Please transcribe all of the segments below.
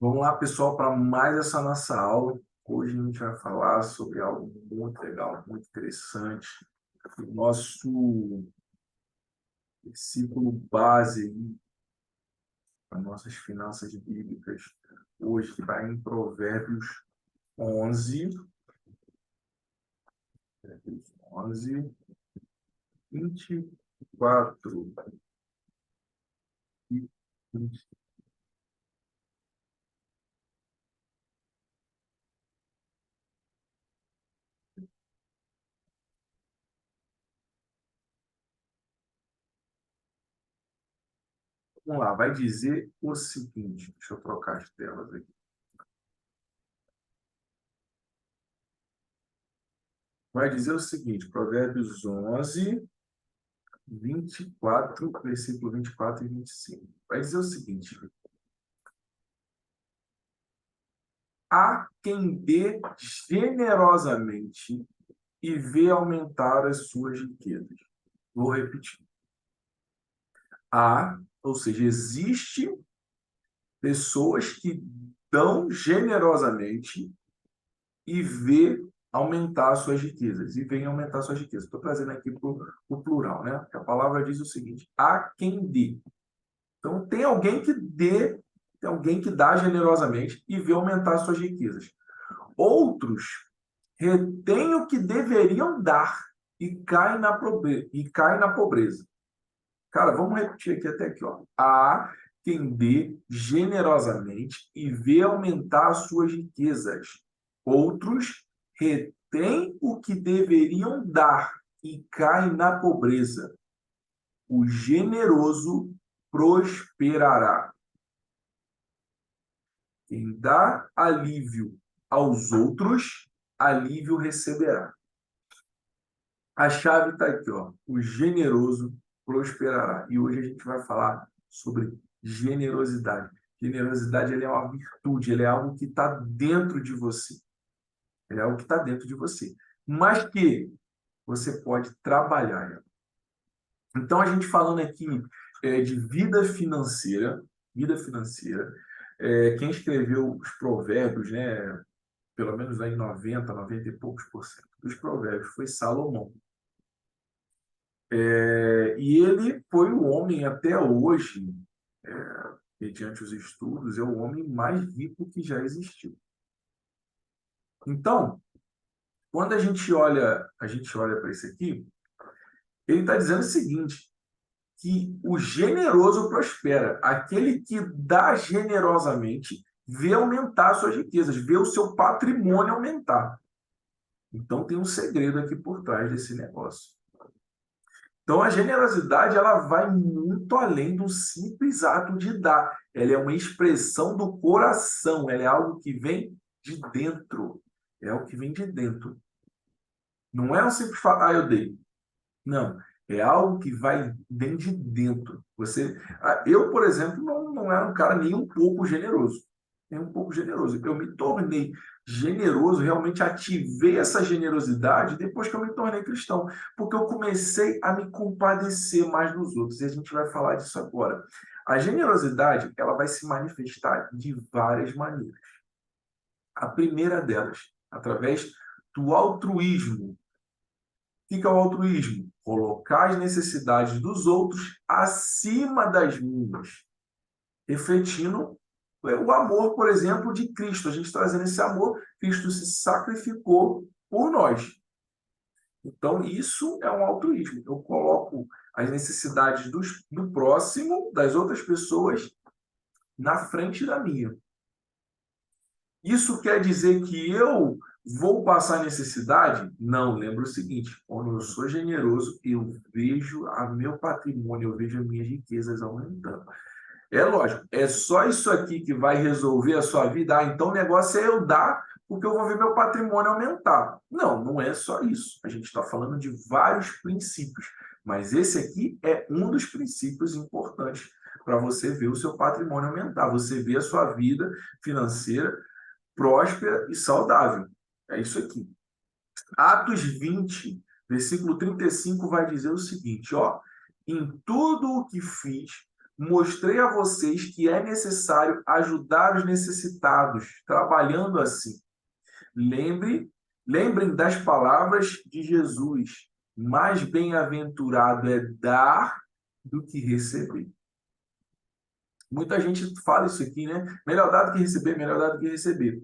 Vamos lá, pessoal, para mais essa nossa aula. Hoje a gente vai falar sobre algo muito legal, muito interessante. O nosso versículo base para nossas finanças bíblicas hoje está em Provérbios 11, Provérbios 11, 24 e 20. Vamos lá, vai dizer o seguinte, deixa eu trocar as telas aqui. Vai dizer o seguinte, Provérbios 11, 24, versículo 24 e 25. Vai dizer o seguinte: há quem dê generosamente e vê aumentar as suas riquezas. Vou repetir. Há, ou seja, existe pessoas que dão generosamente e vê aumentar as suas riquezas. E vem aumentar suas riquezas. Estou trazendo aqui para o plural, né? Porque a palavra diz o seguinte: há quem dê. Então, tem alguém que dê, tem alguém que dá generosamente e vê aumentar suas riquezas. Outros retêm o que deveriam dar e caem na pobreza. Cara, vamos repetir aqui até aqui, ó. Há quem dê generosamente e vê aumentar suas riquezas. Outros retêm o que deveriam dar e caem na pobreza. O generoso prosperará. Quem dá alívio aos outros, alívio receberá. A chave está aqui, ó. O generoso prosperará. E hoje a gente vai falar sobre generosidade. Generosidade ele é uma virtude, ele é algo que está dentro de você. Ele é algo que está dentro de você. Mas que você pode trabalhar. Então, a gente falando aqui de vida financeira, quem escreveu os provérbios, né, pelo menos aí 90 e poucos por cento dos provérbios, foi Salomão. E ele foi o homem até hoje, mediante os estudos, é o homem mais rico que já existiu. Então, quando a gente olha para isso aqui, ele está dizendo o seguinte, que o generoso prospera, aquele que dá generosamente, vê aumentar suas riquezas, vê o seu patrimônio aumentar. Então tem um segredo aqui por trás desse negócio. Então, a generosidade ela vai muito além do simples ato de dar. Ela é uma expressão do coração, ela é algo que vem de dentro. É algo que vem de dentro. Não é um simples falar, eu dei. Não. É algo que vem de dentro. Eu, por exemplo, não era um cara nem um pouco generoso. Nem um pouco generoso. Eu me tornei generoso, realmente ativei essa generosidade depois que eu me tornei cristão, porque eu comecei a me compadecer mais dos outros. E a gente vai falar disso agora. A generosidade, ela vai se manifestar de várias maneiras. A primeira delas, através do altruísmo. O que é o altruísmo? Colocar as necessidades dos outros acima das minhas, refletindo o amor, por exemplo, de Cristo. A gente trazendo esse amor, Cristo se sacrificou por nós. Então, isso é um altruísmo. Eu coloco as necessidades do próximo, das outras pessoas, na frente da minha. Isso quer dizer que eu vou passar necessidade? Não, lembra o seguinte, quando eu sou generoso, eu vejo o meu patrimônio, eu vejo as minhas riquezas aumentando. É lógico, é só isso aqui que vai resolver a sua vida? Ah, então o negócio é eu dar, porque eu vou ver meu patrimônio aumentar. Não, não é só isso. A gente está falando de vários princípios, mas esse aqui é um dos princípios importantes para você ver o seu patrimônio aumentar, você ver a sua vida financeira próspera e saudável. É isso aqui. Atos 20, versículo 35, vai dizer o seguinte, ó, em tudo o que fiz, mostrei a vocês que é necessário ajudar os necessitados, trabalhando assim. Lembrem das palavras de Jesus. Mais bem-aventurado é dar do que receber. Muita gente fala isso aqui, né? Melhor dar do que receber, melhor dar do que receber.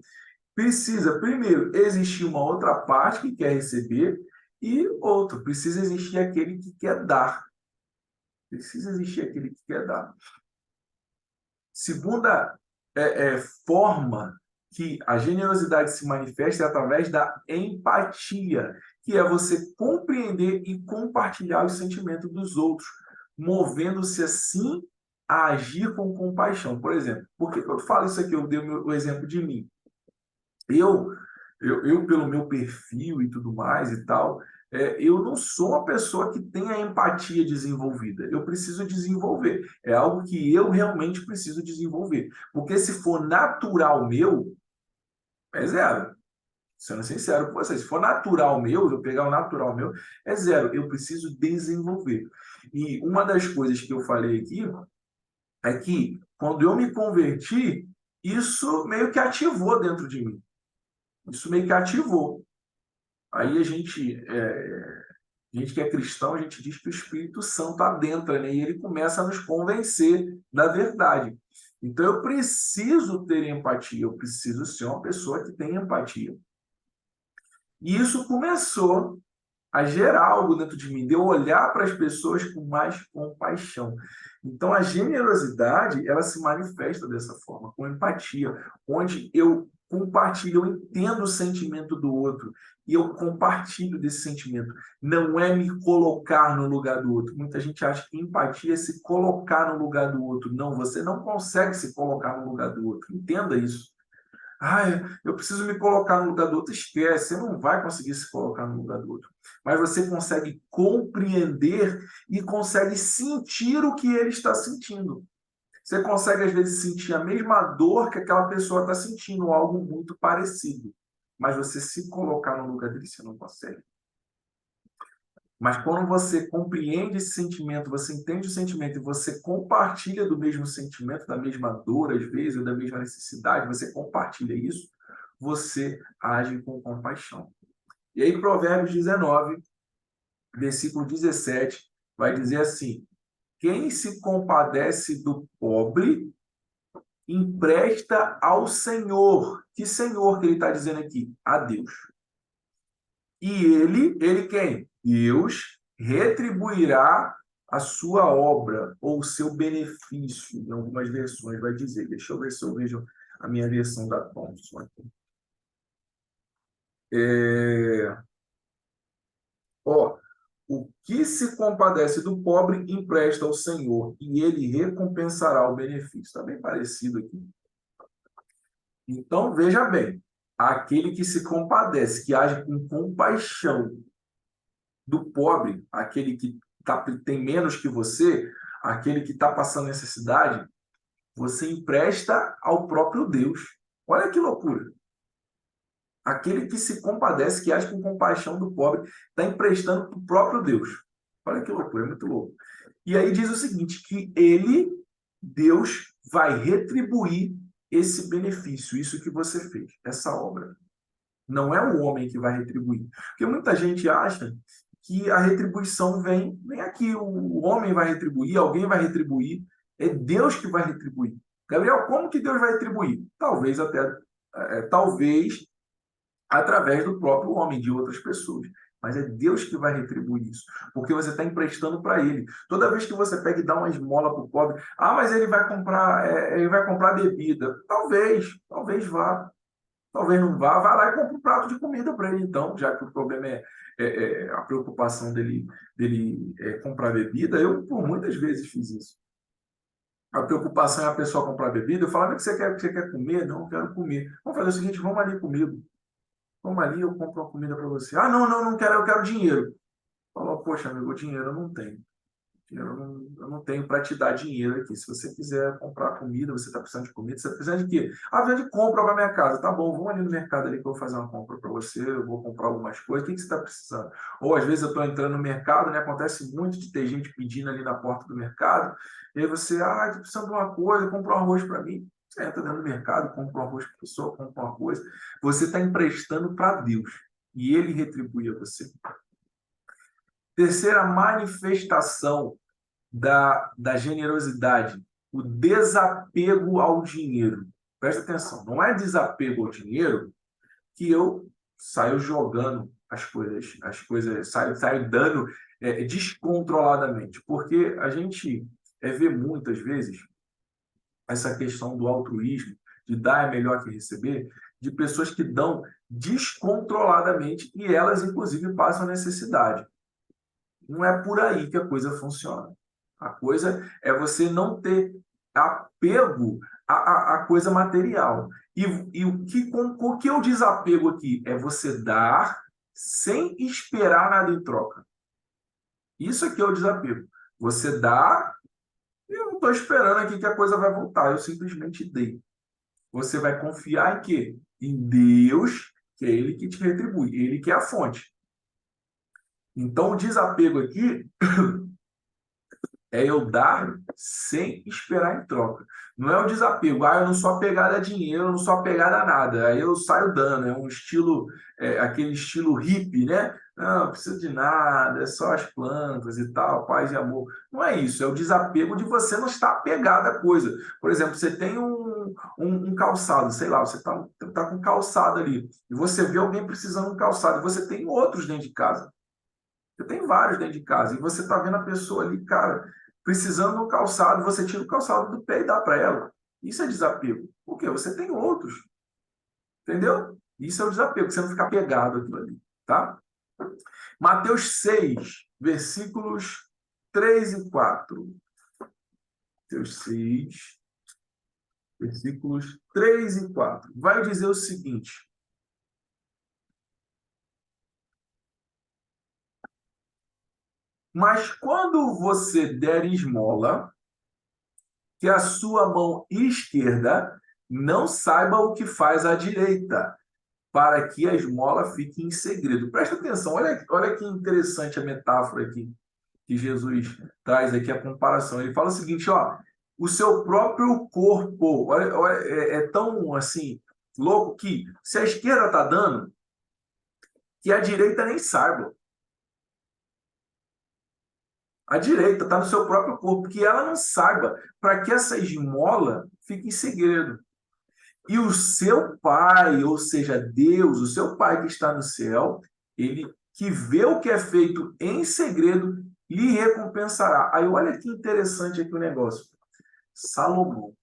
Precisa, primeiro, existir uma outra parte que quer receber e outro, precisa existir aquele que quer dar. Precisa existir aquele que quer dar. Segunda forma que a generosidade se manifesta é através da empatia, que é você compreender e compartilhar os sentimentos dos outros, movendo-se assim a agir com compaixão. Por exemplo, por que eu falo isso aqui? Eu dei o exemplo de mim. Eu, pelo meu perfil e tudo mais e tal, eu não sou uma pessoa que tem a empatia desenvolvida. Eu preciso desenvolver. É algo que eu realmente preciso desenvolver. Porque se for natural meu, é zero. Sendo sincero com vocês, se for natural meu, eu pegar o natural meu, é zero. Eu preciso desenvolver. E uma das coisas que eu falei aqui é que, quando eu me converti, isso meio que ativou dentro de mim. Isso meio que ativou. Aí a gente que é cristão, a gente diz que o Espírito Santo adentra, né? E ele começa a nos convencer da verdade. Então eu preciso ter empatia, eu preciso ser uma pessoa que tem empatia. E isso começou a gerar algo dentro de mim, de eu olhar para as pessoas com mais compaixão. Então, a generosidade, ela se manifesta dessa forma, com empatia, onde eu compartilho, eu entendo o sentimento do outro e eu compartilho desse sentimento. Não é me colocar no lugar do outro. Muita gente acha que empatia é se colocar no lugar do outro. Não, você não consegue se colocar no lugar do outro. Entenda isso. Ah, eu preciso me colocar no lugar do outro. Esquece, você não vai conseguir se colocar no lugar do outro. Mas você consegue compreender e consegue sentir o que ele está sentindo. Você consegue, às vezes, sentir a mesma dor que aquela pessoa está sentindo, algo muito parecido. Mas você se colocar no lugar dele, você não consegue. Mas quando você compreende esse sentimento, você entende o sentimento e você compartilha do mesmo sentimento, da mesma dor, às vezes, ou da mesma necessidade, você compartilha isso, você age com compaixão. E aí, Provérbios 19, versículo 17, vai dizer assim: quem se compadece do pobre, empresta ao Senhor. Que Senhor que ele está dizendo aqui? A Deus. E ele quem? Deus retribuirá a sua obra ou o seu benefício. Em algumas versões vai dizer. Deixa eu ver se eu vejo a minha versão da Thompson aqui. O que se compadece do pobre empresta ao Senhor e ele recompensará o benefício. Está bem parecido aqui. Então, veja bem, aquele que se compadece, que age com compaixão do pobre, aquele que tem menos que você, aquele que está passando necessidade, você empresta ao próprio Deus. Olha que loucura. Aquele que se compadece, que age com compaixão do pobre, está emprestando para o próprio Deus. Olha que loucura, é muito louco. E aí diz o seguinte, que ele, Deus, vai retribuir esse benefício, isso que você fez, essa obra. Não é o homem que vai retribuir. Porque muita gente acha que a retribuição vem aqui, o homem vai retribuir, alguém vai retribuir, é Deus que vai retribuir. Gabriel, como que Deus vai retribuir? Talvez através do próprio homem, de outras pessoas. Mas é Deus que vai retribuir isso, porque você está emprestando para ele. Toda vez que você pega e dá uma esmola para o pobre, mas ele vai comprar bebida. Talvez vá. Talvez não vá, vai lá e compra um prato de comida para ele, então, já que o problema é a preocupação dele comprar bebida. Eu, por muitas vezes, fiz isso. A preocupação é a pessoa comprar bebida. Eu falava que você quer comer? Não, eu quero comer. Vamos fazer o seguinte, vamos ali comigo. Vamos ali, eu compro uma comida para você. Não quero, eu quero dinheiro. Falou, poxa, amigo, o dinheiro eu não tenho. Eu não tenho para te dar dinheiro aqui. Se você quiser comprar comida, você está precisando de comida, você está precisando de quê? Ah, vem de compra para minha casa. Tá bom, vamos ali no mercado ali que eu vou fazer uma compra para você, eu vou comprar algumas coisas. O que você está precisando? Ou às vezes eu estou entrando no mercado, né? Acontece muito de ter gente pedindo ali na porta do mercado, e aí você, estou precisando de uma coisa, compra um arroz para mim. Você entra dentro do mercado, compra um arroz para a pessoa, compra uma coisa. Você está emprestando para Deus e ele retribui a você. Terceira manifestação da generosidade, o desapego ao dinheiro. Presta atenção, não é desapego ao dinheiro que eu saio jogando as coisas saio dando descontroladamente, porque a gente vê muitas vezes essa questão do altruísmo, de dar é melhor que receber, de pessoas que dão descontroladamente e elas, inclusive, passam necessidade. Não é por aí que a coisa funciona. A coisa é você não ter apego à coisa material. E o que é o desapego aqui? É você dar sem esperar nada em troca. Isso aqui é o desapego. Você dá e eu não estou esperando aqui que a coisa vai voltar. Eu simplesmente dei. Você vai confiar em quê? Em Deus, que é Ele que te retribui. Ele que é a fonte. Então, o desapego aqui é eu dar sem esperar em troca. Não é o desapego, eu não sou apegado a dinheiro, eu não sou apegado a nada, aí eu saio dando, é um estilo, aquele estilo hippie, né? Não, não precisa de nada, é só as plantas e tal, paz e amor. Não é isso, é o desapego de você não estar apegado à coisa. Por exemplo, você tem um calçado, sei lá, você tá com calçado ali, e você vê alguém precisando de um calçado, e você tem outros dentro de casa. Você tem vários dentro de casa e você está vendo a pessoa ali, cara, precisando de um calçado, você tira o calçado do pé e dá para ela. Isso é desapego. Por quê? Você tem outros. Entendeu? Isso é o desapego, você não ficar pegado aquilo ali. Tá? Mateus 6, versículos 3 e 4. Mateus 6, versículos 3 e 4. Vai dizer o seguinte: mas quando você der esmola, que a sua mão esquerda não saiba o que faz a direita, para que a esmola fique em segredo. Presta atenção, olha que interessante a metáfora aqui que Jesus traz aqui, a comparação. Ele fala o seguinte, ó, o seu próprio corpo, olha, é tão assim, louco que se a esquerda está dando, que a direita nem saiba. A direita está no seu próprio corpo, que ela não saiba, para que essa esmola fique em segredo. E o seu Pai, ou seja, Deus, o seu Pai que está no céu, ele que vê o que é feito em segredo, lhe recompensará. Aí olha que interessante aqui o negócio. Salomão,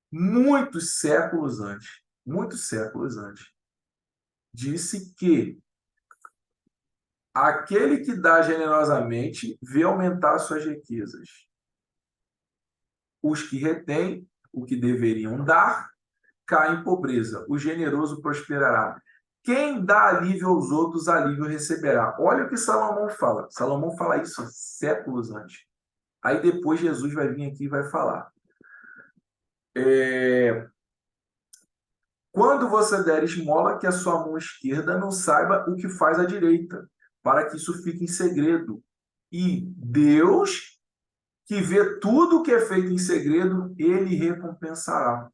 muitos séculos antes, disse que aquele que dá generosamente vê aumentar suas riquezas. Os que retêm o que deveriam dar cai em pobreza. O generoso prosperará. Quem dá alívio aos outros, alívio receberá. Olha o que Salomão fala. Salomão fala isso séculos antes. Aí depois Jesus vai vir aqui e vai falar. Quando você der esmola, que a sua mão esquerda não saiba o que faz a direita, para que isso fique em segredo. E Deus, que vê tudo o que é feito em segredo, ele recompensará.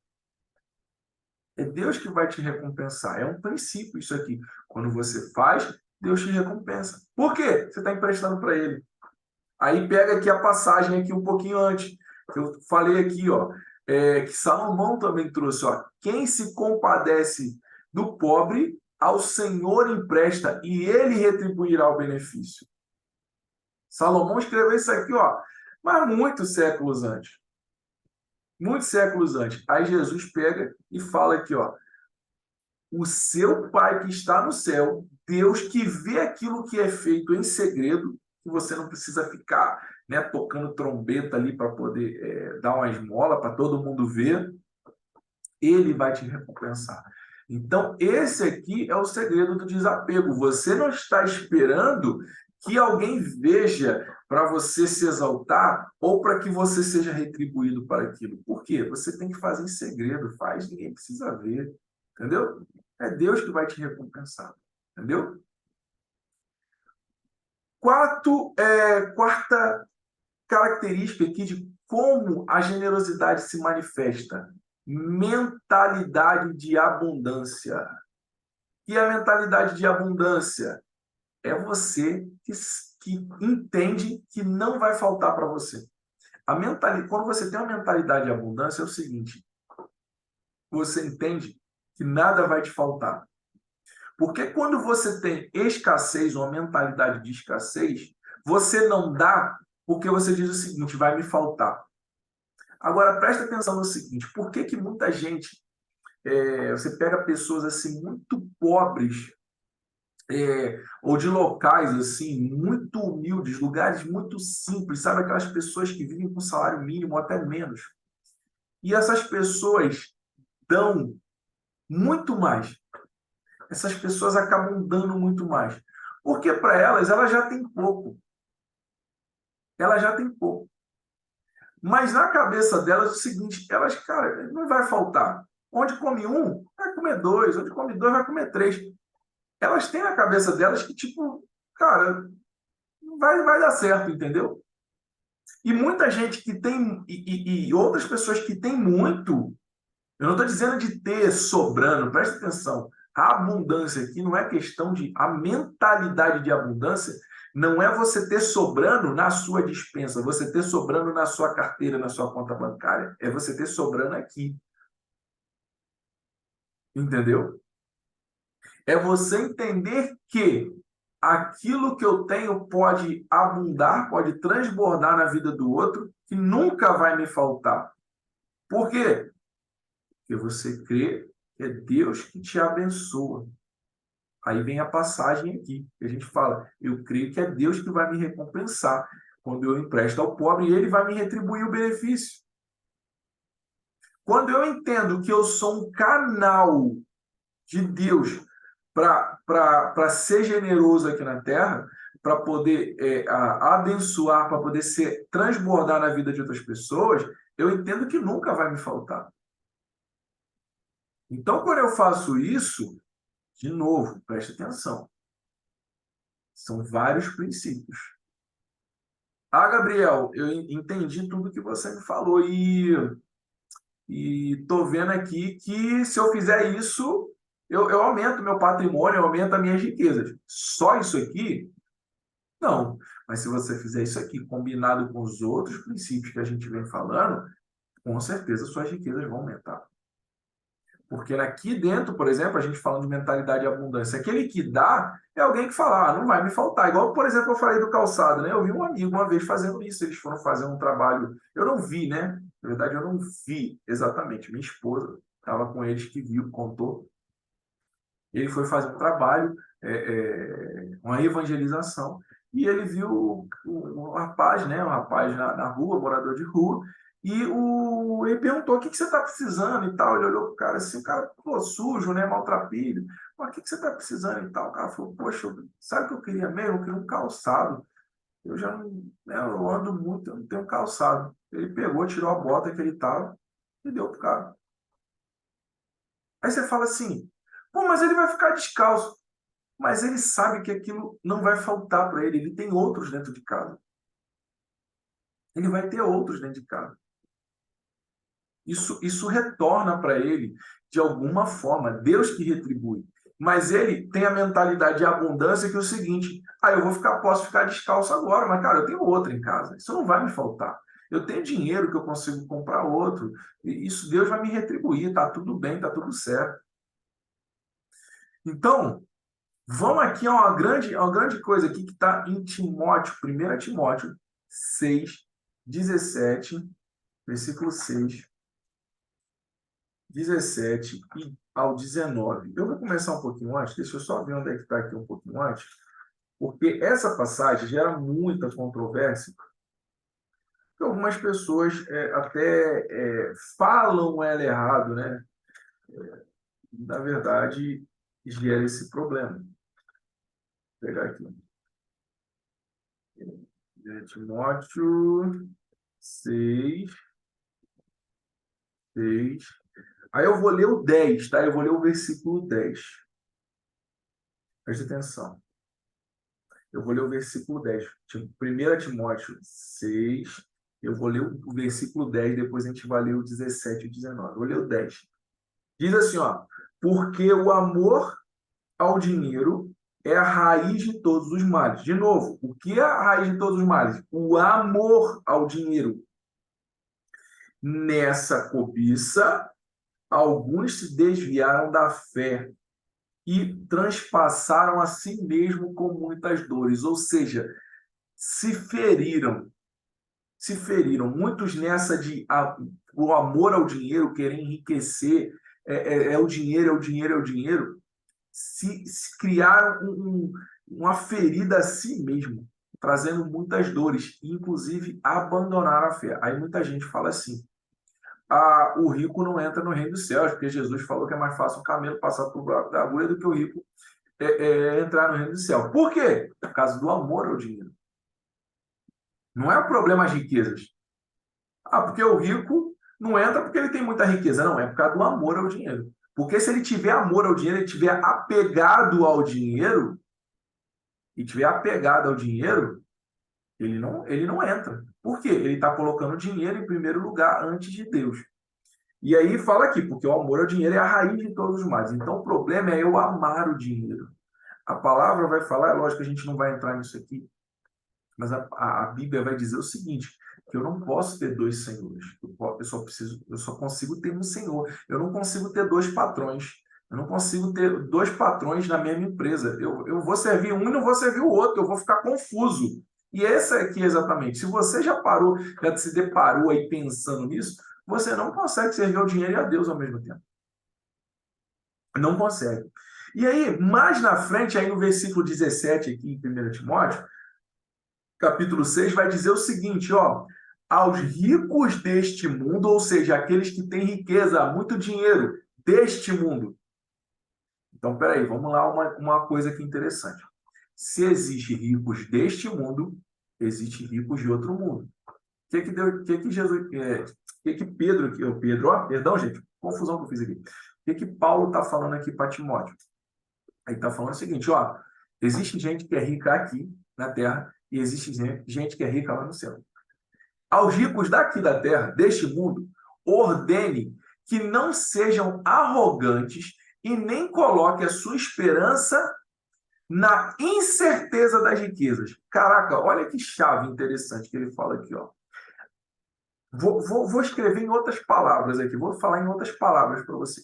É Deus que vai te recompensar. É um princípio isso aqui. Quando você faz, Deus te recompensa. Por quê? Você está emprestando para Ele. Aí pega aqui a passagem aqui um pouquinho antes, que eu falei aqui, ó, que Salomão também trouxe, ó, quem se compadece do pobre, ao Senhor empresta e Ele retribuirá o benefício. Salomão escreveu isso aqui, ó, mas muitos séculos antes. Muitos séculos antes. Aí Jesus pega e fala aqui, ó, o seu Pai que está no céu, Deus que vê aquilo que é feito em segredo, que você não precisa ficar, né, tocando trombeta ali para poder dar uma esmola para todo mundo ver, ele vai te recompensar. Então, esse aqui é o segredo do desapego. Você não está esperando que alguém veja para você se exaltar ou para que você seja retribuído para aquilo. Por quê? Você tem que fazer em segredo, faz, ninguém precisa ver, entendeu? É Deus que vai te recompensar, entendeu? Quarta característica aqui de como a generosidade se manifesta: mentalidade de abundância. E a mentalidade de abundância é você que entende que não vai faltar para você. Quando você tem uma mentalidade de abundância, é o seguinte: você entende que nada vai te faltar. Porque quando você tem escassez, uma mentalidade de escassez, você não dá porque você diz o seguinte: vai me faltar. Agora, presta atenção no seguinte: por que que muita gente, você pega pessoas assim muito pobres, ou de locais assim muito humildes, lugares muito simples, sabe, aquelas pessoas que vivem com salário mínimo ou até menos. E essas pessoas dão muito mais. Essas pessoas acabam dando muito mais. Porque para elas já têm pouco. Ela já tem pouco. Mas na cabeça delas é o seguinte: elas, cara, não vai faltar. Onde come um, vai comer dois. Onde come dois, vai comer três. Elas têm na cabeça delas que, tipo, cara, vai dar certo, entendeu? E muita gente que tem, e outras pessoas que têm muito, eu não estou dizendo de ter sobrando, presta atenção. A abundância aqui não é questão de. A mentalidade de abundância não é você ter sobrando na sua despensa, você ter sobrando na sua carteira, na sua conta bancária. É você ter sobrando aqui. Entendeu? É você entender que aquilo que eu tenho pode abundar, pode transbordar na vida do outro, que nunca vai me faltar. Por quê? Porque você crê que é Deus que te abençoa. Aí vem a passagem aqui, que a gente fala: eu creio que é Deus que vai me recompensar quando eu empresto ao pobre e ele vai me retribuir o benefício. Quando eu entendo que eu sou um canal de Deus para ser generoso aqui na terra, para poder abençoar, para poder transbordar na vida de outras pessoas, eu entendo que nunca vai me faltar. Então, quando eu faço isso, de novo, preste atenção, são vários princípios. Ah, Gabriel, eu entendi tudo que você me falou e tô vendo aqui que se eu fizer isso, eu aumento meu patrimônio, eu aumento as minhas riquezas. Só isso aqui? Não. Mas se você fizer isso aqui combinado com os outros princípios que a gente vem falando, com certeza suas riquezas vão aumentar. Porque aqui dentro, por exemplo, a gente falando de mentalidade de abundância, aquele que dá é alguém que fala: não vai me faltar. Igual, por exemplo, eu falei do calçado, né? Eu vi um amigo uma vez fazendo isso, eles foram fazer um trabalho. Eu não vi, né? Na verdade, eu não vi exatamente. Minha esposa estava com eles que viu, contou. Ele foi fazer um trabalho, uma evangelização, e ele viu um rapaz, né? Um rapaz na rua, morador de rua, e ele perguntou: o que você está precisando e tal. Ele olhou para o cara assim, o cara, pô, sujo, né? Maltrapilho. Mas o que você está precisando e tal? O cara falou: poxa, sabe o que eu queria mesmo? Eu queria um calçado. Eu já não, né, eu ando muito, eu não tenho calçado. Ele pegou, tirou a bota que ele estava e deu pro cara. Aí você fala assim: pô, mas ele vai ficar descalço. Mas ele sabe que aquilo não vai faltar para ele. Ele tem outros dentro de casa. Ele vai ter outros dentro de casa. Isso retorna para ele de alguma forma. Deus que retribui. Mas ele tem a mentalidade de abundância que é o seguinte: posso ficar descalço agora, mas cara, eu tenho outro em casa. Isso não vai me faltar. Eu tenho dinheiro que eu consigo comprar outro. E isso Deus vai me retribuir. Tá tudo bem, tá tudo certo. Então, vamos aqui a uma grande coisa aqui que está em Timóteo, 1 Timóteo 6, 17, versículo 6, 17 e ao 19. Eu vou começar um pouquinho antes, deixa eu só ver onde é que está aqui um pouquinho antes, porque essa passagem gera muita controvérsia, porque algumas pessoas até falam ela errado, né? Na verdade, gera esse problema. Vou pegar aqui. Timóteo 6, 6. Aí eu vou ler o 10, tá? Eu vou ler o versículo 10. Preste atenção. Eu vou ler o versículo 10. 1 Timóteo 6. Eu vou ler o versículo 10, depois a gente vai ler o 17 e o 19. Eu vou ler o 10. Diz assim, ó. Porque o amor ao dinheiro é a raiz de todos os males. De novo, o que é a raiz de todos os males? O amor ao dinheiro. Nessa cobiça, alguns se desviaram da fé e transpassaram a si mesmo com muitas dores, ou seja, se feriram. Se feriram. Muitos nessa de o amor ao dinheiro, querer enriquecer, é o dinheiro, é o dinheiro, é o dinheiro, se criaram uma ferida a si mesmo, trazendo muitas dores, inclusive abandonaram a fé. Aí muita gente fala assim, o rico não entra no reino dos céus, porque Jesus falou que é mais fácil o camelo passar por buraco da agulha do que o rico entrar no reino do céu. Por quê? Por causa do amor ao dinheiro. Não é o problema as riquezas. Porque o rico não entra porque ele tem muita riqueza. Não, é por causa do amor ao dinheiro. Porque se ele tiver amor ao dinheiro, ele tiver apegado ao dinheiro, ele não entra. Por quê? Ele está colocando o dinheiro em primeiro lugar antes de Deus. E aí fala aqui, porque o amor ao dinheiro é a raiz de todos os males. Então o problema é eu amar o dinheiro. A palavra vai falar, é lógico que a gente não vai entrar nisso aqui, mas a Bíblia vai dizer o seguinte, que eu não posso ter dois senhores. Eu só consigo ter um senhor. Eu não consigo ter dois patrões. Eu não consigo ter dois patrões na mesma empresa. Eu vou servir um e não vou servir o outro. Eu vou ficar confuso. E essa aqui exatamente. Se você já se deparou aí pensando nisso, você não consegue servir ao dinheiro e a Deus ao mesmo tempo. Não consegue. E aí, mais na frente, aí no versículo 17 aqui em 1 Timóteo, capítulo 6, vai dizer o seguinte, ó, aos ricos deste mundo, ou seja, aqueles que têm riqueza, muito dinheiro deste mundo. Então, peraí, vamos lá, uma coisa aqui interessante. Se existe ricos deste mundo, existe ricos de outro mundo. Que Jesus, que Pedro, perdão, gente, confusão que eu fiz aqui. O que Paulo está falando aqui para Timóteo? Aí está falando o seguinte, ó, existe gente que é rica aqui na terra e existe gente que é rica lá no céu. Aos ricos daqui da terra, deste mundo, ordene que não sejam arrogantes e nem coloque a sua esperança na incerteza das riquezas. Caraca, olha que chave interessante que ele fala aqui, ó. Vou escrever em outras palavras aqui, vou falar em outras palavras para você.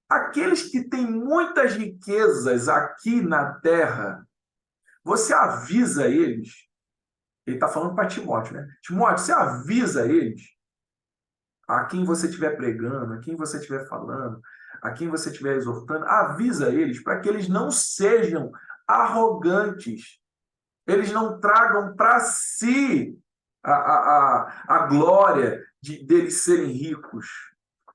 Aqueles que têm muitas riquezas aqui na terra, você avisa eles, ele está falando para Timóteo, né? Timóteo, você avisa eles, a quem você estiver pregando, a quem você estiver falando, a quem você estiver exortando, avisa eles para que eles não sejam arrogantes, eles não tragam para si a glória deles serem ricos,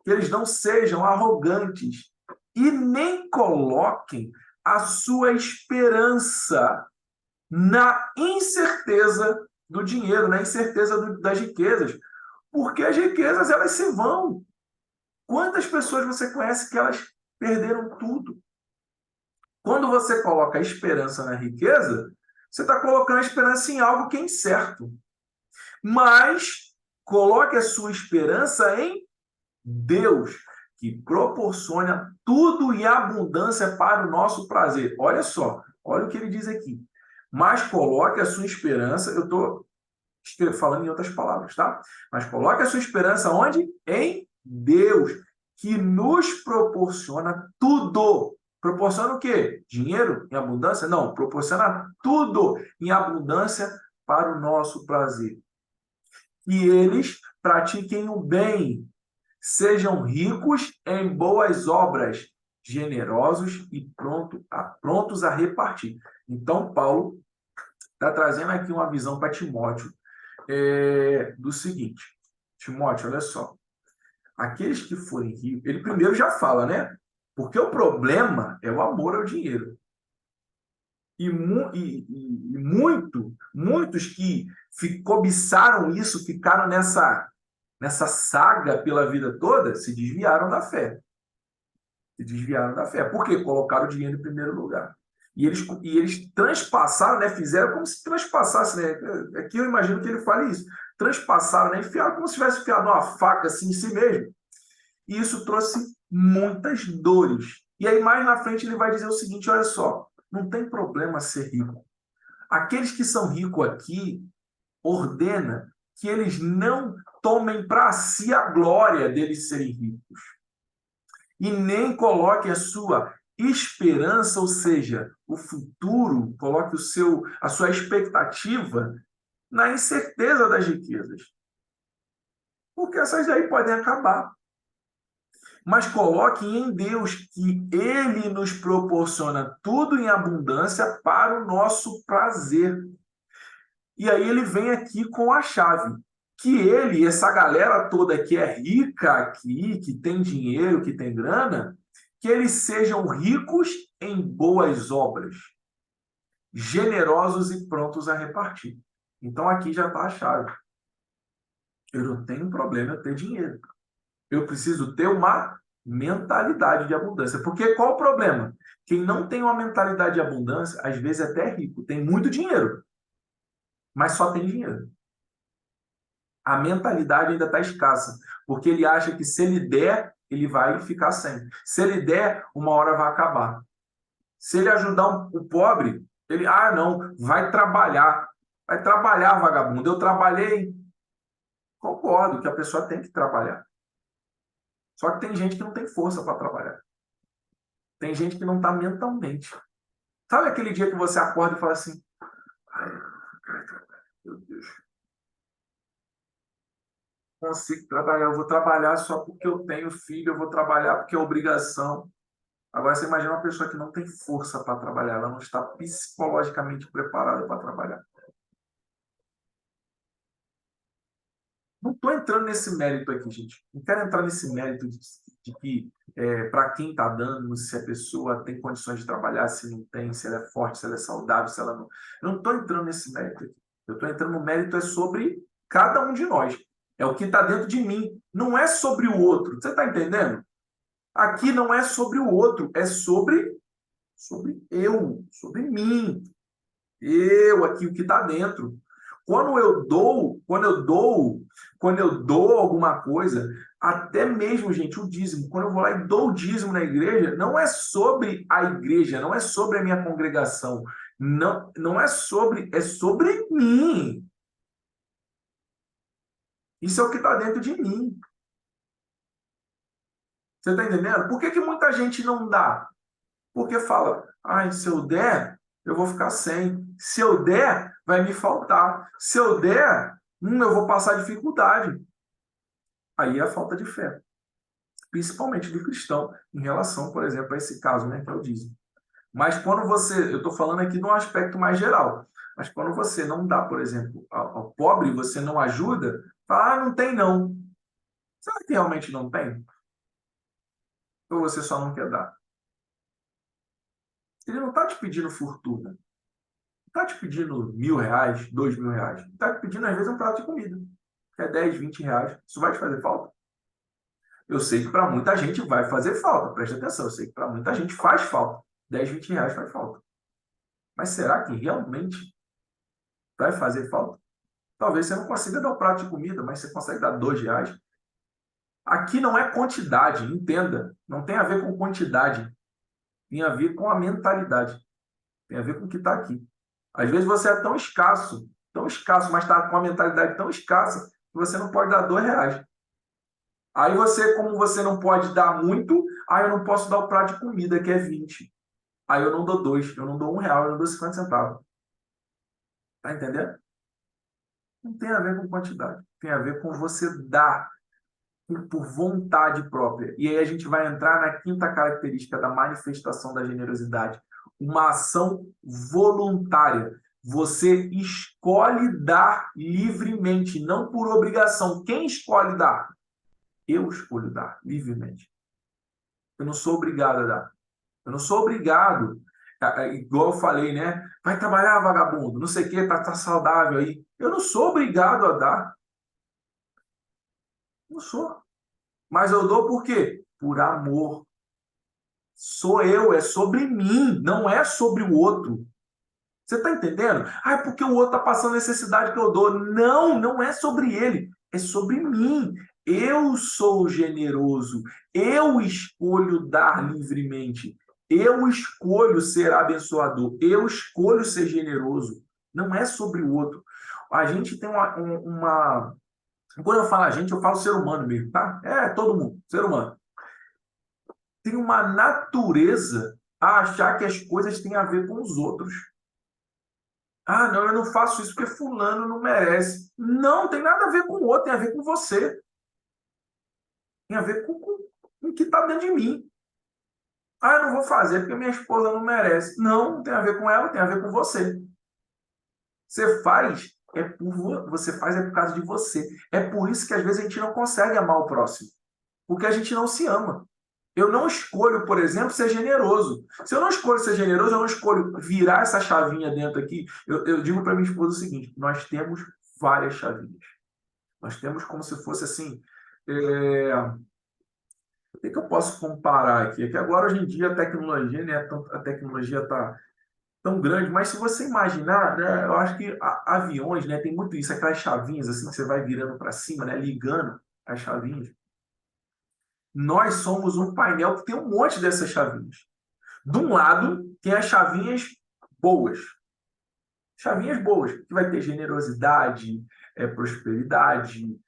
que eles não sejam arrogantes e nem coloquem a sua esperança na incerteza do dinheiro, na incerteza das riquezas, porque as riquezas elas se vão. Quantas pessoas você conhece que elas perderam tudo? Quando você coloca a esperança na riqueza, você está colocando a esperança em algo que é incerto. Mas coloque a sua esperança em Deus, que proporciona tudo e abundância para o nosso prazer. Olha só, olha o que ele diz aqui. Mas coloque a sua esperança, eu estou falando em outras palavras, tá? Mas coloque a sua esperança onde? Em Deus, que nos proporciona tudo. Proporciona o quê? Dinheiro em abundância? Não, proporciona tudo em abundância para o nosso prazer. E eles pratiquem o bem, sejam ricos em boas obras, generosos e prontos a repartir. Então, Paulo está trazendo aqui uma visão para Timóteo do seguinte. Timóteo, olha só. Aqueles que forem ricos, ele primeiro já fala, né? Porque o problema é o amor ao dinheiro. Muitos que cobiçaram isso, ficaram nessa saga pela vida toda, se desviaram da fé. Se desviaram da fé. Por quê? Colocaram o dinheiro em primeiro lugar. E eles transpassaram, né? Fizeram como se transpassasse, né? Aqui eu imagino que ele fale isso. Transpassaram, né? Enfiaram como se tivesse enfiado uma faca assim em si mesmo. E isso trouxe muitas dores. E aí, mais na frente, ele vai dizer o seguinte: olha só, não tem problema ser rico. Aqueles que são ricos aqui, ordena que eles não tomem para si a glória deles serem ricos. E nem coloquem a sua esperança, ou seja, o futuro, coloque a sua expectativa na incerteza das riquezas. Porque essas daí podem acabar. Mas coloque em Deus, que Ele nos proporciona tudo em abundância para o nosso prazer. E aí ele vem aqui com a chave, que ele, essa galera toda que é rica aqui, que tem dinheiro, que tem grana, que eles sejam ricos em boas obras, generosos e prontos a repartir. Então aqui já está a chave. Eu não tenho problema em ter dinheiro. Eu preciso ter uma mentalidade de abundância. Porque qual o problema? Quem não tem uma mentalidade de abundância, às vezes é até rico, tem muito dinheiro, mas só tem dinheiro. A mentalidade ainda está escassa, porque ele acha que se ele der, ele vai ficar sem. Se ele der, uma hora vai acabar. Se ele ajudar o pobre, ele, não, vai trabalhar. Vai trabalhar, vagabundo. Eu trabalhei. Concordo que a pessoa tem que trabalhar. Só que tem gente que não tem força para trabalhar. Tem gente que não está mentalmente. Sabe aquele dia que você acorda e fala assim: ai, meu Deus, consigo trabalhar, eu vou trabalhar só porque eu tenho filho, eu vou trabalhar porque é obrigação. Agora, você imagina uma pessoa que não tem força para trabalhar, ela não está psicologicamente preparada para trabalhar. Não estou entrando nesse mérito aqui, gente. Não quero entrar nesse mérito de que, para quem está dando, se a pessoa tem condições de trabalhar, se não tem, se ela é forte, se ela é saudável, se ela não. Eu não estou entrando nesse mérito aqui. Eu estou entrando no mérito sobre cada um de nós. É o que está dentro de mim. Não é sobre o outro. Você está entendendo? Aqui não é sobre o outro, é sobre eu, sobre mim. Eu aqui, o que está dentro. Quando eu dou alguma coisa, até mesmo, gente, o dízimo, quando eu vou lá e dou o dízimo na igreja, não é sobre a igreja, não é sobre a minha congregação, não é sobre mim. Isso é o que está dentro de mim. Você está entendendo? Por que muita gente não dá? Porque fala, se eu der, eu vou ficar sem. Se eu der, vai me faltar. Se eu der, eu vou passar dificuldade. Aí é a falta de fé. Principalmente do cristão, em relação, por exemplo, a esse caso, né, que é o dízimo. Mas quando eu estou falando aqui de um aspecto mais geral, mas quando você não dá, por exemplo, ao pobre, você não ajuda, fala, não tem não. Será que realmente não tem? Ou você só não quer dar? Ele não está te pedindo fortuna. Está te pedindo R$ 1.000, R$ 2.000. Está te pedindo, às vezes, um prato de comida. Que é 10, R$ 20. Isso vai te fazer falta? Eu sei que para muita gente vai fazer falta. Preste atenção, eu sei que para muita gente faz falta. 10, R$ 20 faz falta. Mas será que realmente vai fazer falta? Talvez você não consiga dar um prato de comida, mas você consegue dar R$ 2. Aqui não é quantidade, entenda. Não tem a ver com quantidade. Tem a ver com a mentalidade. Tem a ver com o que está aqui. Às vezes você é tão escasso, mas está com uma mentalidade tão escassa que você não pode dar R$ 2. Aí você, como você não pode dar muito, eu não posso dar o prato de comida, que é 20. Aí eu não dou 2, eu não dou R$ 1, eu não dou 50 centavos. Tá entendendo? Não tem a ver com quantidade. Tem a ver com você dar por vontade própria. E aí a gente vai entrar na quinta característica da manifestação da generosidade. Uma ação voluntária. Você escolhe dar livremente, não por obrigação. Quem escolhe dar? Eu escolho dar livremente. Eu não sou obrigado a dar. Eu não sou obrigado. igual eu falei, né? Vai trabalhar, vagabundo, não sei o que, tá saudável aí. Eu não sou obrigado a dar, não sou. Mas eu dou por quê? Por amor. Sou eu, é sobre mim, não é sobre o outro. Você está entendendo? Ah, é porque o outro está passando necessidade que eu dou. Não, não é sobre ele, é sobre mim. Eu sou generoso, eu escolho dar livremente, eu escolho ser abençoador, eu escolho ser generoso. Não é sobre o outro. A gente tem uma. Quando eu falo a gente, eu falo ser humano mesmo, tá? É, todo mundo, ser humano. Tem uma natureza a achar que as coisas têm a ver com os outros. Ah, não, eu não faço isso porque fulano não merece. Não, tem nada a ver com o outro, tem a ver com você. Tem a ver com o que está dentro de mim. Ah, eu não vou fazer porque minha esposa não merece. Não, não tem a ver com ela, tem a ver com você. Você faz, você faz é por causa de você. É por isso que às vezes a gente não consegue amar o próximo. Porque a gente não se ama. Eu não escolho, por exemplo, ser generoso. Se eu não escolho ser generoso, eu não escolho virar essa chavinha dentro aqui. Eu digo para minha esposa o seguinte: nós temos várias chavinhas. Nós temos como se fosse assim. O que eu posso comparar aqui? É que agora, hoje em dia, a tecnologia, né, a tecnologia está tão grande, mas se você imaginar, né, eu acho que aviões, né, tem muito isso, aquelas chavinhas assim que você vai virando para cima, né, ligando as chavinhas. Nós somos um painel que tem um monte dessas chavinhas. De um lado, tem as boas. Chavinhas boas, que vai ter generosidade, prosperidade,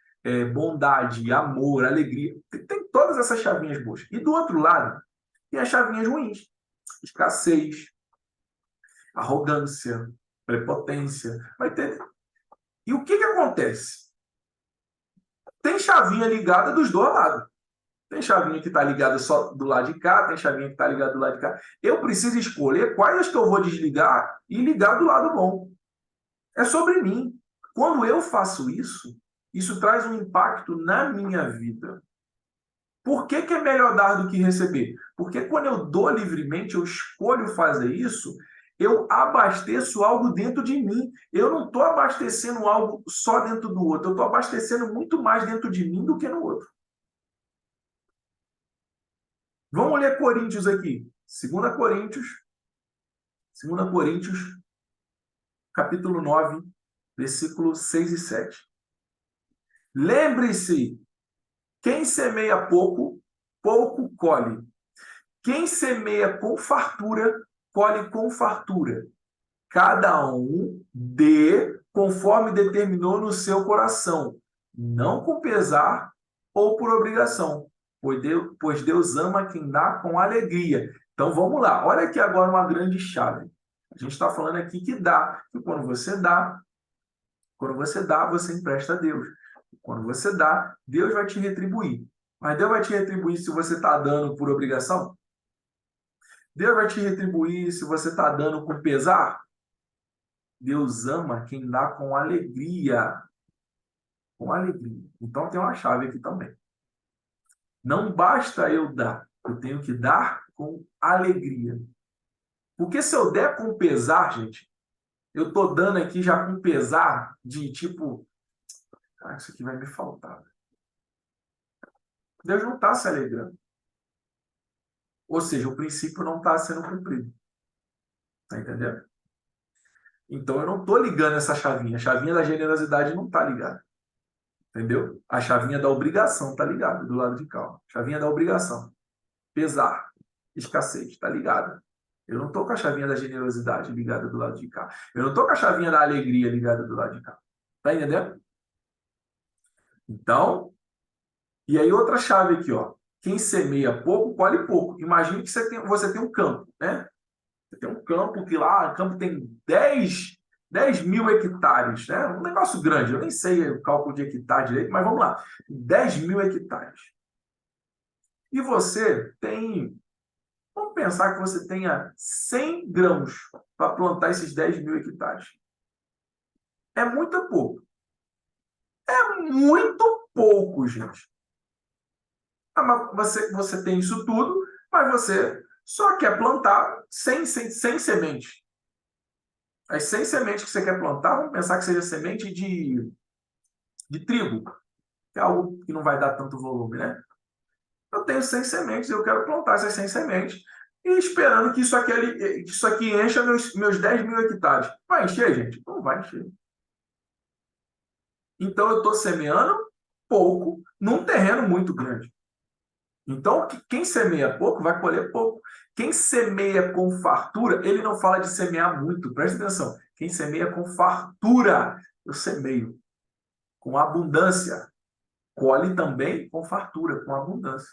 bondade, amor, alegria. Tem todas essas chavinhas boas. E do outro lado, tem as chavinhas ruins. Escassez, arrogância, prepotência. Vai ter. E o que acontece? Tem chavinha ligada dos dois lados. Tem chavinha que está ligada só do lado de cá, tem chavinha que está ligada do lado de cá. Eu preciso escolher quais que eu vou desligar e ligar do lado bom. É sobre mim. Quando eu faço isso, isso traz um impacto na minha vida. Por que é melhor dar do que receber? Porque quando eu dou livremente, eu escolho fazer isso, eu abasteço algo dentro de mim. Eu não estou abastecendo algo só dentro do outro, eu estou abastecendo muito mais dentro de mim do que no outro. Vamos ler Coríntios aqui. 2 Coríntios, 2 Coríntios, capítulo 9, versículos 6 e 7. Lembre-se, quem semeia pouco, pouco colhe. Quem semeia com fartura, colhe com fartura. Cada um dê conforme determinou no seu coração, não com pesar ou por obrigação, pois Deus ama quem dá com alegria. Então vamos lá, olha aqui agora uma grande chave. A gente está falando aqui que dá, que quando você dá, você empresta a Deus. Quando você dá, Deus vai te retribuir. Mas Deus vai te retribuir se você está dando por obrigação? Deus vai te retribuir se você está dando com pesar? Deus ama quem dá com alegria. Com alegria. Então tem uma chave aqui também. Não basta eu dar, eu tenho que dar com alegria. Porque se eu der com pesar, gente, eu estou dando aqui já com pesar de tipo, ah, isso aqui vai me faltar. Deus não está se alegrando. Ou seja, o princípio não está sendo cumprido. Tá entendendo? Então eu não estou ligando essa chavinha. A chavinha da generosidade não está ligada. Entendeu? A chavinha da obrigação está ligada do lado de cá. Chavinha da obrigação. Pesar. Escassez. Está ligada. Eu não estou com a chavinha da generosidade ligada do lado de cá. Eu não estou com a chavinha da alegria ligada do lado de cá. Tá entendendo? Então, e aí outra chave aqui, ó. Quem semeia pouco, colhe pouco. Imagine que você tem um campo, né? Você tem um campo que lá, o campo tem 10 mil hectares, né? Um negócio grande, eu nem sei o cálculo de hectare direito, mas vamos lá. 10 mil hectares. E você tem, vamos pensar que você tenha 100 grãos para plantar esses 10 mil hectares. É muito pouco. É muito pouco, gente. Ah, mas você tem isso tudo, mas você só quer plantar sem semente. As 100 sementes que você quer plantar, vamos pensar que seja semente de trigo, que é algo que não vai dar tanto volume, né? Eu tenho 100 sementes, eu quero plantar essas 100 sementes e esperando que isso aqui encha meus 10 mil hectares. Vai encher, gente? Não vai encher. Então, eu estou semeando pouco num terreno muito grande. Então, quem semeia pouco vai colher pouco. Quem semeia com fartura, ele não fala de semear muito, preste atenção. Quem semeia com fartura, eu semeio com abundância. Colhe também com fartura, com abundância.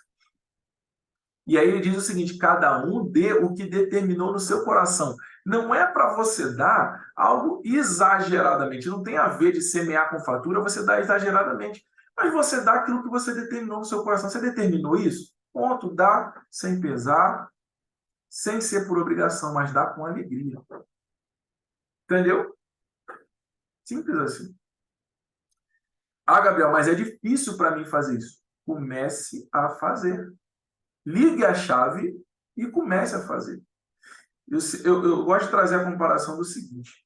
E aí ele diz o seguinte: cada um dê o que determinou no seu coração. Não é para você dar algo exageradamente. Não tem a ver de semear com fartura, você dá exageradamente. Mas você dá aquilo que você determinou no seu coração. Você determinou isso? Ponto. Dá sem pesar, sem ser por obrigação, mas dá com alegria. Entendeu? Simples assim. Ah, Gabriel, mas é difícil para mim fazer isso. Comece a fazer. Ligue a chave e comece a fazer. Eu gosto de trazer a comparação do seguinte: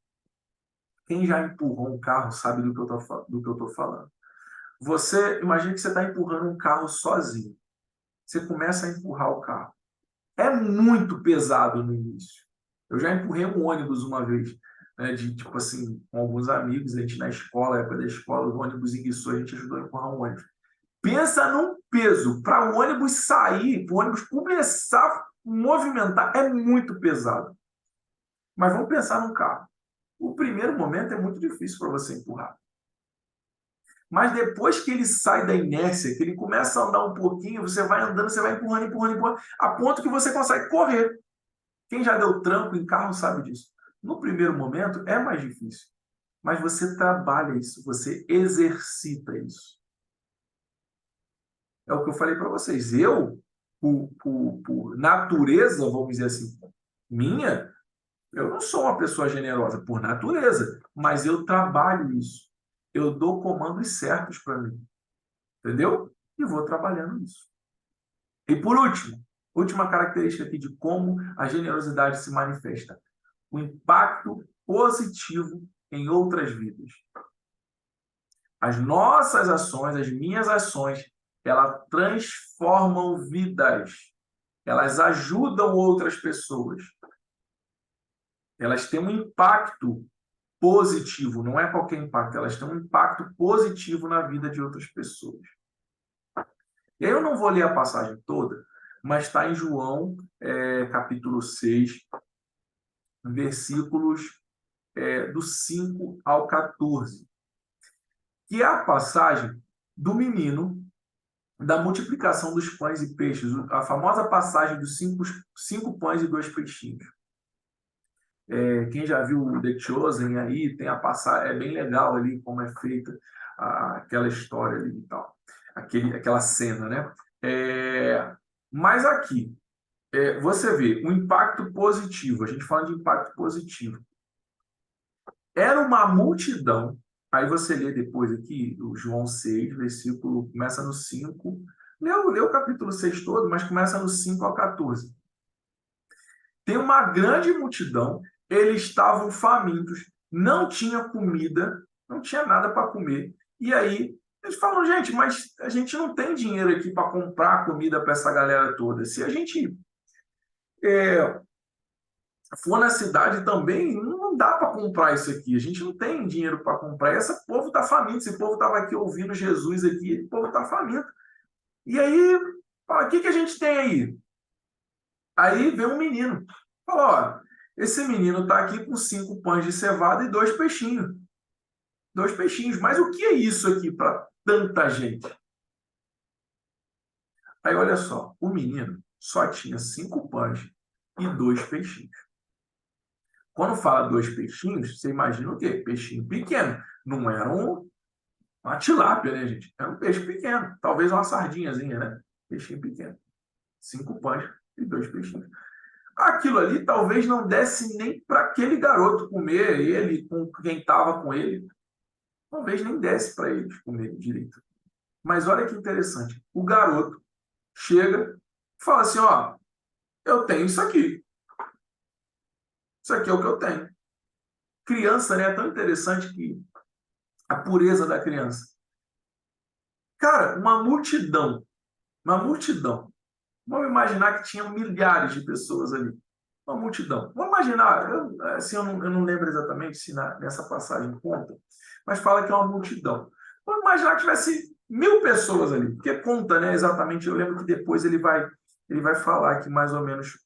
quem já empurrou um carro sabe do que eu estou falando. Você imagina que você está empurrando um carro sozinho. Você começa a empurrar o carro. É muito pesado no início. Eu já empurrei um ônibus uma vez, né, de tipo assim, com alguns amigos, a gente na escola, época da escola, o ônibus enguiçou, a gente ajudou a empurrar um ônibus. Pensa num peso para o ônibus sair, para o ônibus começar a movimentar, é muito pesado. Mas vamos pensar num carro. O primeiro momento é muito difícil para você empurrar. Mas depois que ele sai da inércia, que ele começa a andar um pouquinho, você vai andando, você vai empurrando, empurrando, empurrando, a ponto que você consegue correr. Quem já deu tranco em carro sabe disso. No primeiro momento é mais difícil, mas você trabalha isso, você exercita isso. É o que eu falei para vocês. Eu, por natureza, vamos dizer assim, minha, eu não sou uma pessoa generosa por natureza, mas eu trabalho isso. Eu dou comandos certos para mim, entendeu? E vou trabalhando isso. E por último, última característica aqui de como a generosidade se manifesta: o impacto positivo em outras vidas. As nossas ações, as minhas ações, elas transformam vidas. Elas ajudam outras pessoas. Elas têm um impacto positivo, não é qualquer impacto, elas têm um impacto positivo na vida de outras pessoas. E aí eu não vou ler a passagem toda, mas está em João, capítulo 6, versículos do 5 ao 14, que é a passagem do menino da multiplicação dos pães e peixes, a famosa passagem dos cinco pães e 2 peixinhos. Quem já viu o The Chosen aí, tem a passagem, é bem legal ali como é feita aquela história ali e tal, aquela cena, né? Mas aqui, você vê o impacto positivo, a gente fala de impacto positivo. Era uma multidão, aí você lê depois aqui, o João 6, versículo, começa no 5, lê o capítulo 6 todo, mas começa no 5 ao 14. Tem uma grande multidão, eles estavam famintos, não tinha comida, não tinha nada para comer. E aí eles falam: gente, mas a gente não tem dinheiro aqui para comprar comida para essa galera toda. Se a gente for na cidade também, não dá para comprar isso aqui. A gente não tem dinheiro para comprar. Esse povo está faminto. Esse povo estava aqui ouvindo Jesus aqui. O povo está faminto. E aí, o que a gente tem aí? Aí vem um menino. Fala: ó, esse menino está aqui com 5 pães de cevada e 2 peixinhos. 2 peixinhos. Mas o que é isso aqui para tanta gente? Aí olha só, o menino só tinha 5 pães e 2 peixinhos. Quando fala 2 peixinhos, você imagina o quê? Peixinho pequeno. Não era uma tilápia, né, gente? Era um peixe pequeno. Talvez uma sardinhazinha, né? Peixinho pequeno. 5 pães e 2 peixinhos. Aquilo ali talvez não desse nem para aquele garoto comer, ele com quem estava com ele. Talvez nem desse para eles comer direito. Mas olha que interessante. O garoto chega e fala assim: ó, eu tenho isso aqui. Isso aqui é o que eu tenho. Criança, né, é tão interessante que a pureza da criança. Cara, uma multidão. Vamos imaginar que tinha milhares de pessoas ali. Uma multidão. Vamos imaginar, eu não lembro exatamente se nessa passagem conta, mas fala que é uma multidão. Vamos imaginar que tivesse 1.000 pessoas ali, porque conta, né, exatamente. Eu lembro que depois ele vai falar que mais ou menos,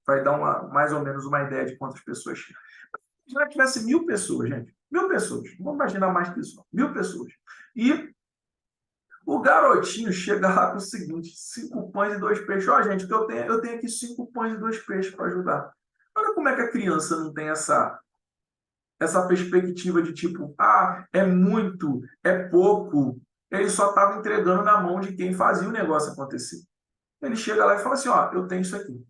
vai dar mais ou menos uma ideia de quantas pessoas tinha. Imaginar que tivesse 1.000 pessoas, gente. 1.000 pessoas. Não vamos imaginar mais que isso. 1.000 pessoas. E o garotinho chega lá com o seguinte: 5 pães e 2 peixes. Ó, gente, que eu tenho aqui 5 pães e 2 peixes para ajudar. Olha como é que a criança não tem essa perspectiva de tipo, é muito, é pouco. Ele só estava entregando na mão de quem fazia o negócio acontecer. Ele chega lá e fala assim: ó, eu tenho isso aqui.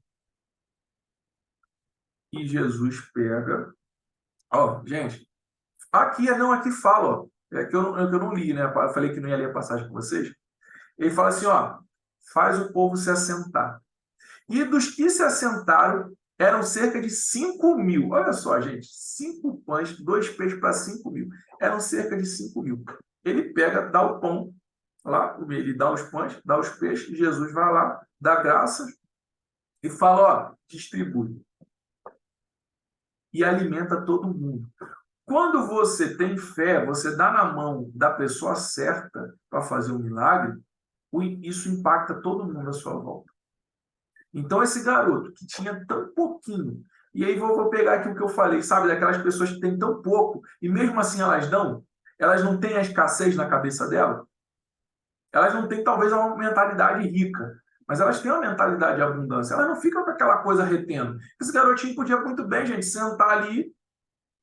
E Jesus pega. Ó, gente, aqui fala, ó. É que eu não li, né? Eu falei que não ia ler a passagem com vocês. Ele fala assim, ó, faz o povo se assentar. E dos que se assentaram, eram cerca de 5.000. Olha só, gente, 5 pães, 2 peixes para 5.000. Eram cerca de 5.000. Ele pega, dá o pão, lá, ele dá os pães, dá os peixes, e Jesus vai lá, dá graças e fala, ó, distribui. E alimenta todo mundo. Quando você tem fé, você dá na mão da pessoa certa para fazer um milagre, isso impacta todo mundo à sua volta. Então, esse garoto que tinha tão pouquinho, e aí vou pegar aqui o que eu falei, sabe, daquelas pessoas que têm tão pouco, e mesmo assim elas dão, elas não têm a escassez na cabeça dela, elas não têm talvez uma mentalidade rica, mas elas têm uma mentalidade de abundância, elas não ficam com aquela coisa retendo. Esse garotinho podia muito bem, gente, sentar ali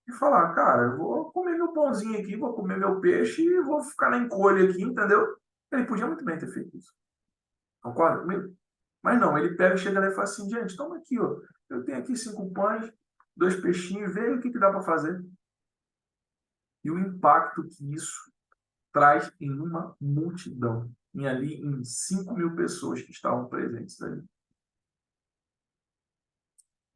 e falar, cara, eu vou comer meu pãozinho aqui, vou comer meu peixe e vou ficar na encolha aqui, entendeu? Ele podia muito bem ter feito isso. Concorda comigo? Mas não, ele pega e chega lá e fala assim, gente, toma aqui, ó. Eu tenho aqui 5 pães, 2 peixinhos, vê o que dá para fazer. E o impacto que isso traz em uma multidão, em 5.000 pessoas que estavam presentes ali.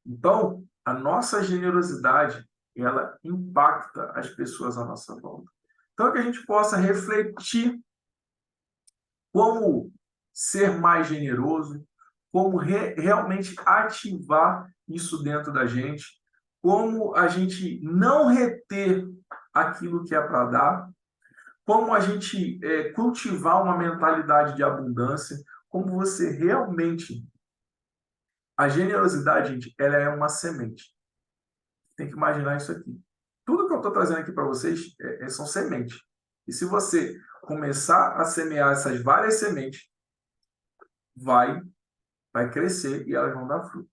Então, a nossa generosidade, ela impacta as pessoas à nossa volta. Então, que a gente possa refletir como ser mais generoso, como realmente ativar isso dentro da gente, como a gente não reter aquilo que é para dar, como a gente cultivar uma mentalidade de abundância, como você realmente. A generosidade, gente, ela é uma semente. Tem que imaginar isso aqui. Tudo que eu estou trazendo aqui para vocês são sementes. E se você começar a semear essas várias sementes, vai crescer e elas vão dar fruto.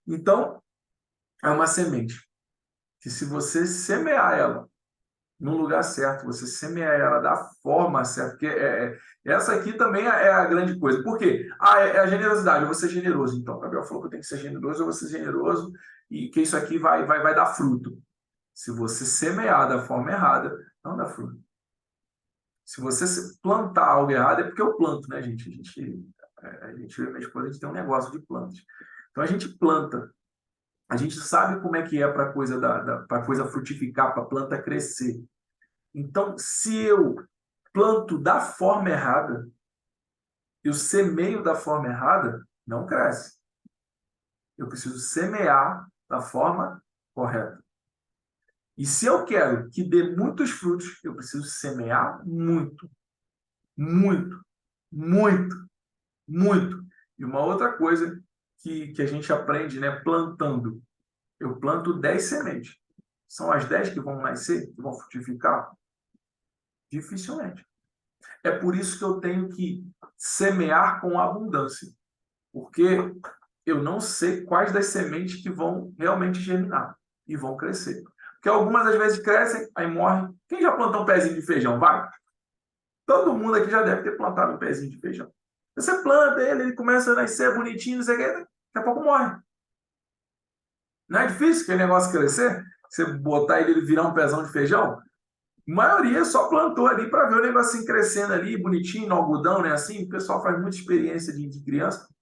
Então, é uma semente que se você semear ela no lugar certo, você semear ela da forma certa, porque essa aqui também é a grande coisa. Por quê? É a generosidade, eu vou ser generoso. Então, o Gabriel falou que eu tenho que ser generoso, eu vou ser generoso e que isso aqui vai dar fruto. Se você semear da forma errada, não dá fruto. Se você plantar algo errado, é porque eu planto, né, gente? Eu e minha esposa, a gente tem um negócio de plantas. Então, a gente planta. A gente sabe como é que é para a coisa frutificar, para a planta crescer. Então, se eu planto da forma errada, eu semeio da forma errada, não cresce. Eu preciso semear da forma correta. E se eu quero que dê muitos frutos, eu preciso semear muito, muito, muito, muito. E uma outra coisa que a gente aprende, né, plantando. Eu planto 10 sementes. São as 10 que vão nascer, que vão frutificar? Dificilmente. É por isso que eu tenho que semear com abundância, porque eu não sei quais das sementes que vão realmente germinar e vão crescer. Porque algumas às vezes crescem, aí morrem. Quem já plantou um pezinho de feijão? Vai! Todo mundo aqui já deve ter plantado um pezinho de feijão. Você planta ele começa a nascer bonitinho, não sei o que, daqui a pouco morre. Não é difícil aquele negócio crescer? Você botar ele virar um pezão de feijão? A maioria só plantou ali para ver o negocinho crescendo ali, bonitinho, no algodão, né? Assim, o pessoal faz muita experiência de criança.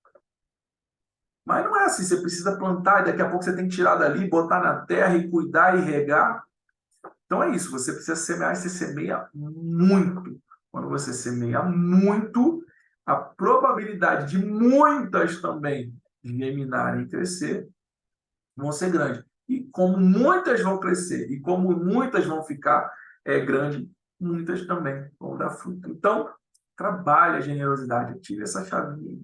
Mas não é assim, você precisa plantar e daqui a pouco você tem que tirar dali, botar na terra e cuidar e regar. Então é isso, você precisa semear e você semeia muito. Quando você semeia muito, a probabilidade de muitas também germinarem e crescer vão ser grandes. E como muitas vão crescer e como muitas vão ficar grande, muitas também vão dar fruto. Então, trabalhe a generosidade, ative essa chavinha.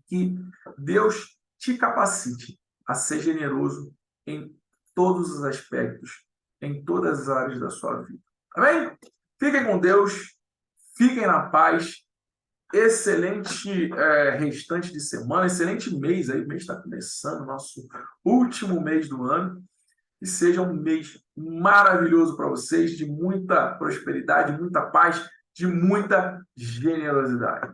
Que Deus te capacite a ser generoso em todos os aspectos, em todas as áreas da sua vida. Amém? Fiquem com Deus, fiquem na paz. Excelente restante de semana, excelente mês aí. O mês está começando, nosso último mês do ano. Que seja um mês maravilhoso para vocês, de muita prosperidade, muita paz, de muita generosidade.